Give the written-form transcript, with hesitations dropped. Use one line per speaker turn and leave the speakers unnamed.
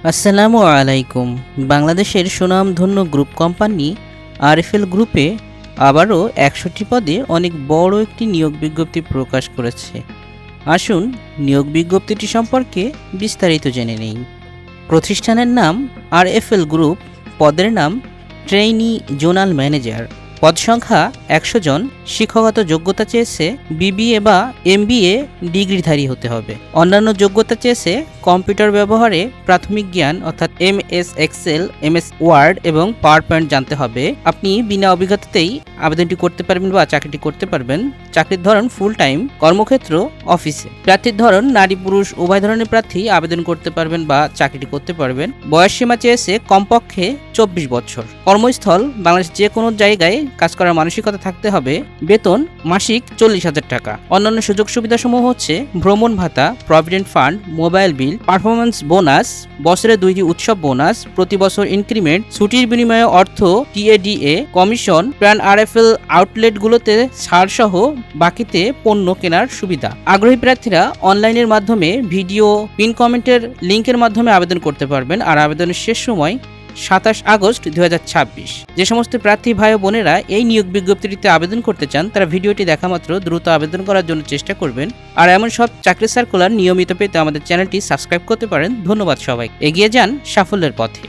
আসসালামু আলাইকুম। বাংলাদেশের সুনামধন্য গ্রুপ কোম্পানি আরএফএল গ্রুপে আবারও ১০০টি পদে অনেক বড় একটি নিয়োগ বিজ্ঞপ্তি প্রকাশ করেছে। আসুন নিয়োগ বিজ্ঞপ্তিটি সম্পর্কে বিস্তারিত জেনে নেই। প্রতিষ্ঠানের নাম আরএফএল গ্রুপ, পদের নাম ট্রেইনি জোনাল ম্যানেজার, পদ সংখ্যা ১০০ জন। শিক্ষাগত যোগ্যতা চেয়েছে বিবিএ বা এমবিএ ডিগ্রিধারী হতে হবে। অন্যান্য যোগ্যতা চেয়েছে কম্পিউটার ব্যবহারে প্রাথমিক জ্ঞান অর্থাৎ এমএস এক্সেল, এমএস ওয়ার্ড এবং পাওয়ার পয়েন্ট জানতে হবে। আপনি বিনা অভিজ্ঞতাতেই আবেদনটি করতে পারবেন বা চাকরিটি করতে পারবেন। চাকরির ধরন ফুল টাইম, কর্মক্ষেত্র অফিসে। প্রার্থীর ধরন নারী পুরুষ উভয় ধরনের প্রার্থী আবেদন করতে পারবেন বা চাকরিটি করতে পারবেন। বয়স সীমা চেয়েছে কমপক্ষে ২৪ বছর। কর্মস্থল বাংলাদেশ যে কোনো জায়গায় কাজ করার মানসিকতা থাকতে হবে। বেতন মাসিক ৪০,০০০ টাকা। অন্যান্য সুযোগ সুবিধাসমূহ হচ্ছে ভ্রমণ ভাতা, provident fund, mobile bill, performance bonus, বছরে ২টি উৎসব বোনাস, প্রতি বছর ইনক্রিমেন্ট, ছুটির বিনিময়ে অর্থ, টিএডিএ, কমিশন, প্যান আরএফএল আউটলেটগুলোতে ছাড় সহ বাকিতে পণ্য কেনার সুবিধা। আগ্রহী প্রার্থীরা অনলাইনের মাধ্যমে ভিডিও পিন কমেন্টের লিঙ্কের মাধ্যমে আবেদন করতে পারবেন। আর আবেদনের শেষ সময় ২৭ আগস্ট ২০২৬। যে সমস্ত প্রার্থী ভাই ও বোনেরা এই নিয়োগ বিজ্ঞপ্তিটিতে আবেদন করতে চান তারা ভিডিওটি দেখা মাত্র দ্রুত আবেদন করার জন্য চেষ্টা করবেন। আর এমন সব চাকরি সার্কুলার নিয়মিত পেতে আমাদের চ্যানেলটি সাবস্ক্রাইব করতে পারেন। ধন্যবাদ সবাই। এগিয়ে যান সাফল্যের পথে।